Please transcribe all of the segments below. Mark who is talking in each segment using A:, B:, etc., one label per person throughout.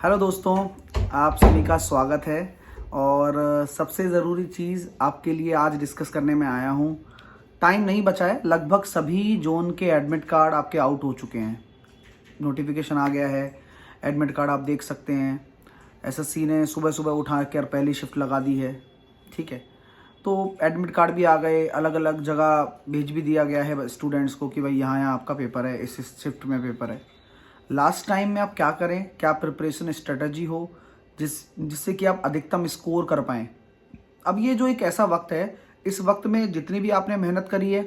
A: Hello दोस्तों, आप सभी का स्वागत है। और सबसे ज़रूरी चीज़ आपके लिए आज डिस्कस करने में आया हूँ। टाइम नहीं बचा है, लगभग सभी जोन के एडमिट कार्ड आपके आउट हो चुके हैं। नोटिफिकेशन आ गया है, एडमिट कार्ड आप देख सकते हैं। एसएससी ने सुबह सुबह उठा कर पहली शिफ्ट लगा दी है। ठीक है, तो एडमिट कार्ड भी आ गए, अलग अलग जगह भेज भी दिया गया है स्टूडेंट्स को कि भाई यहाँ यहाँ आपका पेपर है, इस शिफ्ट में पेपर है। लास्ट टाइम में आप क्या करें, क्या प्रिपरेशन स्ट्रेटजी हो जिससे कि आप अधिकतम स्कोर कर पाएँ। अब ये जो एक ऐसा वक्त है, इस वक्त में जितनी भी आपने मेहनत करी है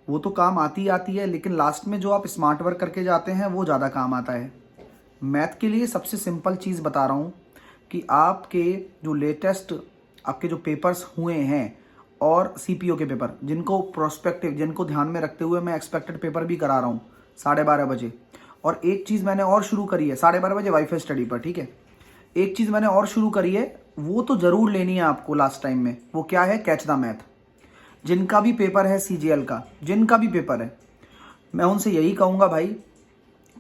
A: वो तो काम आती आती है, लेकिन लास्ट में जो आप स्मार्ट वर्क करके जाते हैं वो ज़्यादा काम आता है। मैथ के लिए सबसे सिंपल चीज़ बता रहा हूँ कि आपके जो लेटेस्ट आपके जो पेपर्स हुए हैं और सीपीओ के पेपर जिनको प्रोस्पेक्टिव जिनको ध्यान में रखते हुए मैं एक्सपेक्टेड पेपर भी करा रहा हूँ 12:30 बजे। और एक चीज़ मैंने और शुरू करी है 12:30 बजे वाईफाई स्टडी पर। ठीक है, एक चीज़ मैंने और शुरू करी है, वो तो ज़रूर लेनी है आपको लास्ट टाइम में। वो क्या है? Catch the math. जिनका भी पेपर है सीजीएल का, जिनका भी पेपर है, मैं उनसे यही कहूँगा भाई,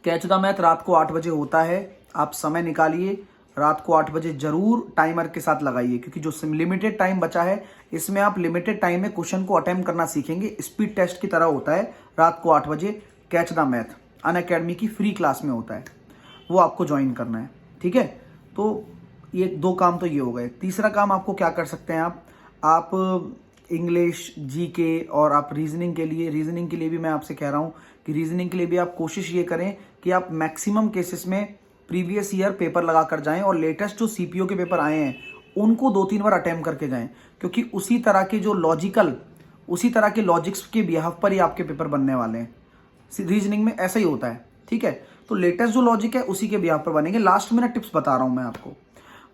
A: कैच द मैथ रात को 8 बजे होता है। आप समय निकालिए, रात को 8 बजे जरूर टाइमर के साथ लगाइए, क्योंकि जो लिमिटेड टाइम बचा है इसमें आप लिमिटेड टाइम में क्वेश्चन को अटेम्प्ट करना सीखेंगे। स्पीड टेस्ट की तरह होता है। रात को 8 बजे कैच द मैथ अनअकैडमी की फ्री क्लास में होता है, वो आपको ज्वाइन करना है। ठीक है, तो ये 2 काम तो ये हो गए। तीसरा काम आपको क्या कर सकते हैं, आप इंग्लिश, जीके और आप रीजनिंग के लिए भी मैं आपसे कह रहा हूँ कि रीजनिंग के लिए भी आप कोशिश ये करें कि आप मैक्सिमम केसेस में प्रीवियस ईयर पेपर लगा कर जाएं और लेटेस्ट जो सीपीओ के पेपर आए हैं उनको 2-3 बार अटेम्प्ट करके जाएं, क्योंकि उसी तरह के लॉजिक्स के बिहाफ पर ही आपके पेपर बनने वाले हैं। रीजनिंग में ऐसा ही होता है। ठीक है, तो लेटेस्ट जो लॉजिक है उसी के बिहाफ पर बनेंगे। लास्ट में टिप्स बता रहा हूं मैं आपको,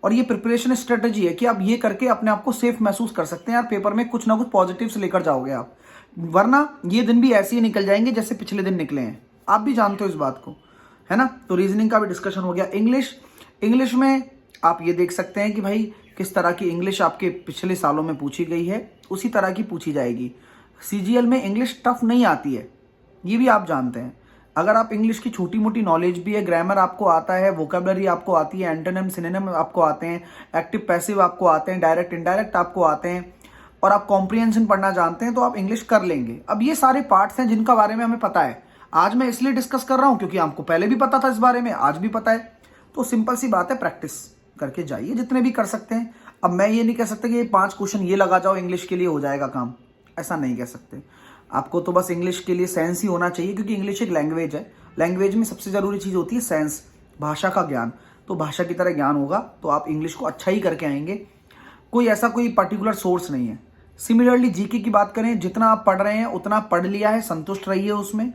A: और ये प्रिपरेशन स्ट्रेटजी है कि आप ये करके अपने आप को सेफ महसूस कर सकते हैं। यार पेपर में कुछ ना कुछ पॉजिटिव्स लेकर जाओगे आप, वरना ये दिन भी ऐसे ही निकल जाएंगे जैसे पिछले दिन निकले हैं। आप भी जानते हो इस बात को, है ना। तो रीजनिंग का भी डिस्कशन हो गया। इंग्लिश में आप ये देख सकते हैं कि भाई किस तरह की इंग्लिश आपके पिछले सालों में पूछी गई है, उसी तरह की पूछी जाएगी। सीजीएल में इंग्लिश टफ नहीं आती है, ये भी आप जानते हैं। अगर आप इंग्लिश की छोटी मोटी नॉलेज भी है, ग्रामर आपको आता है, वोकेबलरी आपको आती है, एंटोनिम सिनोनिम आपको आते हैं, एक्टिव पैसिव आपको आते हैं, डायरेक्ट इनडायरेक्ट आपको आते हैं, और आप कॉम्प्रिहेंशन पढ़ना जानते हैं, तो आप इंग्लिश कर लेंगे। अब ये सारे पार्ट्स हैं जिनका बारे में हमें पता है। आज मैं इसलिए डिस्कस कर रहा हूं क्योंकि आपको पहले भी पता था इस बारे में, आज भी पता है। तो सिंपल सी बात है, प्रैक्टिस करके जाइए जितने भी कर सकते हैं। अब मैं ये नहीं कह सकता कि 5 क्वेश्चन ये लगा जाओ इंग्लिश के लिए हो जाएगा काम, ऐसा नहीं कह सकते। आपको तो बस इंग्लिश के लिए सेंस ही होना चाहिए, क्योंकि इंग्लिश एक लैंग्वेज है। लैंग्वेज में सबसे जरूरी चीज होती है सेंस, भाषा का ज्ञान। तो भाषा की तरह ज्ञान होगा तो आप इंग्लिश को अच्छा ही करके आएंगे। कोई पर्टिकुलर सोर्स नहीं है। सिमिलरली जीके की बात करें, जितना आप पढ़ रहे हैं उतना पढ़ लिया है, संतुष्ट रहिए उसमें।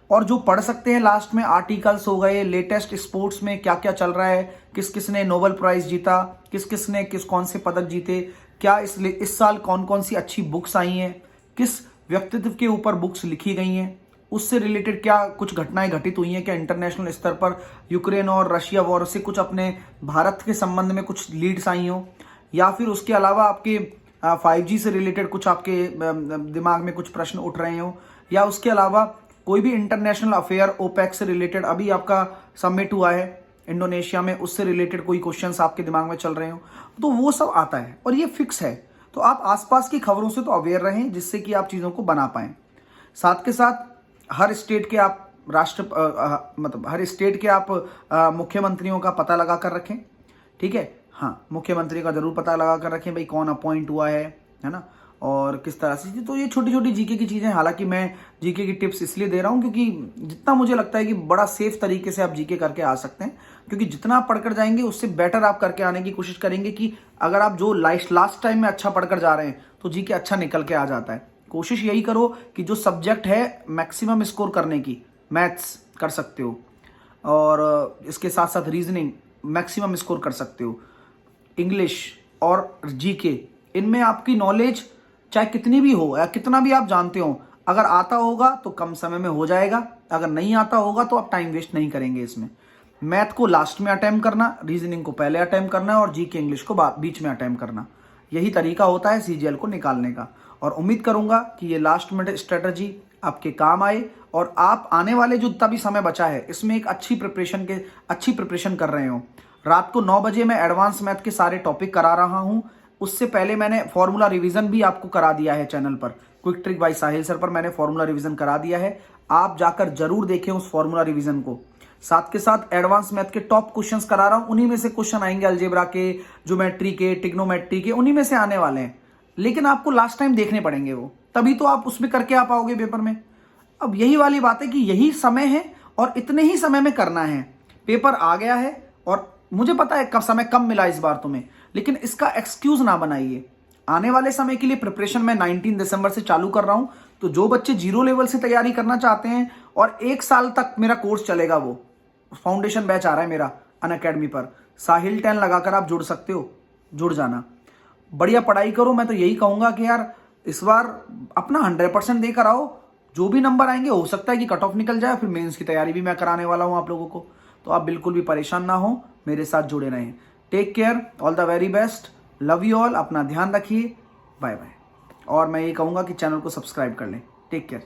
A: और जो पढ़ सकते हैं लास्ट में आर्टिकल्स हो गए, लेटेस्ट स्पोर्ट्स में क्या क्या चल रहा है, किस किस ने नोबेल प्राइज जीता, किस ने कौन से पदक जीते, क्या इस साल कौन कौन सी अच्छी बुक्स आई हैं, किस व्यक्तित्व के ऊपर बुक्स लिखी गई हैं, उससे रिलेटेड क्या कुछ घटनाएं घटित हुई हैं, क्या इंटरनेशनल स्तर पर यूक्रेन और रशिया वॉर से कुछ अपने भारत के संबंध में कुछ लीड्स आई हो, या फिर उसके अलावा आपके 5G से रिलेटेड कुछ आपके दिमाग में कुछ प्रश्न उठ रहे हो, या उसके अलावा कोई भी इंटरनेशनल अफेयर ओपेक से रिलेटेड, अभी आपका समिट हुआ है इंडोनेशिया में, उससे रिलेटेड कोई क्वेश्चंस आपके दिमाग में चल रहे हो, तो वो सब आता है और ये फिक्स है। तो आप आसपास की खबरों से तो अवेयर रहें, जिससे कि आप चीज़ों को बना पाएं। साथ के साथ हर स्टेट के आप हर स्टेट के आप मुख्यमंत्रियों का पता लगा कर रखें। ठीक है, हाँ, मुख्यमंत्री का जरूर पता लगा कर रखें भाई कौन अपॉइंट हुआ है ना, और किस तरह से। तो ये छोटी छोटी जीके की चीज़ें, हालांकि मैं जीके की टिप्स इसलिए दे रहा हूँ क्योंकि जितना मुझे लगता है कि बड़ा सेफ तरीके से आप जीके करके आ सकते हैं, क्योंकि जितना आप पढ़कर जाएंगे उससे बेटर आप करके आने की कोशिश करेंगे। कि अगर आप जो लास्ट टाइम में अच्छा पढ़कर जा रहे हैं तो जीके अच्छा निकल के आ जाता है। कोशिश यही करो कि जो सब्जेक्ट है मैक्सिमम स्कोर करने की, मैथ्स कर सकते हो, और इसके साथ साथ रीजनिंग मैक्सिमम स्कोर कर सकते हो, इंग्लिश और जीके, इनमें आपकी नॉलेज चाहे कितनी भी हो या कितना भी आप जानते हो, अगर आता होगा तो कम समय में हो जाएगा, अगर नहीं आता होगा तो आप टाइम वेस्ट नहीं करेंगे इसमें। मैथ को लास्ट में अटेम्प्ट करना, रीजनिंग को पहले अटेम्प्ट करना, और जीके इंग्लिश को बीच में अटेम्प्ट करना, यही तरीका होता है सीजीएल को निकालने का। और उम्मीद करूंगा कि ये लास्ट मिनट स्ट्रेटजी आपके काम आए, और आप आने वाले जो जितना भी समय बचा है इसमें एक अच्छी प्रिपरेशन कर रहे हो। रात को 9 बजे मैं एडवांस मैथ के सारे टॉपिक करा रहा हूं। उससे पहले मैंने फॉर्मूला रिवीजन भी आपको करा दिया है चैनल पर, क्विक ट्रिक बाय साहिल सर पर मैंने फॉर्मूला रिवीजन करा दिया है। आप जाकर जरूर देखें उस फॉर्मूला रिवीजन को। साथ के साथ एडवांस मैथ के टॉप क्वेश्चंस करा रहा हूं, उन्हीं में से क्वेश्चन आएंगे अलजेब्रा के, ज्योमेट्री के, ट्रिग्नोमेट्री के, उन्हीं में से आने वाले हैं। लेकिन आपको लास्ट टाइम देखने पड़ेंगे वो, तभी तो आप उसमें करके आ पाओगे पेपर में। अब यही वाली बात है कि यही समय है और इतने ही समय में करना है। पेपर आ गया है और मुझे पता है कब समय कम मिला इस बार तुम्हें, लेकिन इसका एक्सक्यूज ना बनाइए। आने वाले समय के लिए प्रिपरेशन मैं 19 दिसंबर से चालू कर रहा हूं। तो जो बच्चे जीरो लेवल से तैयारी करना चाहते हैं और 1 साल तक मेरा कोर्स चलेगा, वो फाउंडेशन बैच आ रहा है मेरा अनअकैडमी पर, साहिल 10 लगाकर आप जुड़ सकते हो, जुड़ जाना। बढ़िया पढ़ाई करो। मैं तो यही कहूंगा कि यार इस बार अपना 100% देकर आओ। जो भी नंबर आएंगे हो सकता है कि कट ऑफ निकल जाए, फिर मेंस की तैयारी भी मैं कराने वाला हूं आप लोगों को। तो आप बिल्कुल भी परेशान ना हो, मेरे साथ जुड़े रहें। Take care, all the very best, love you all, अपना ध्यान रखिए, बाय बाय। और मैं ये कहूंगा कि चैनल को सब्सक्राइब कर लें। Take care.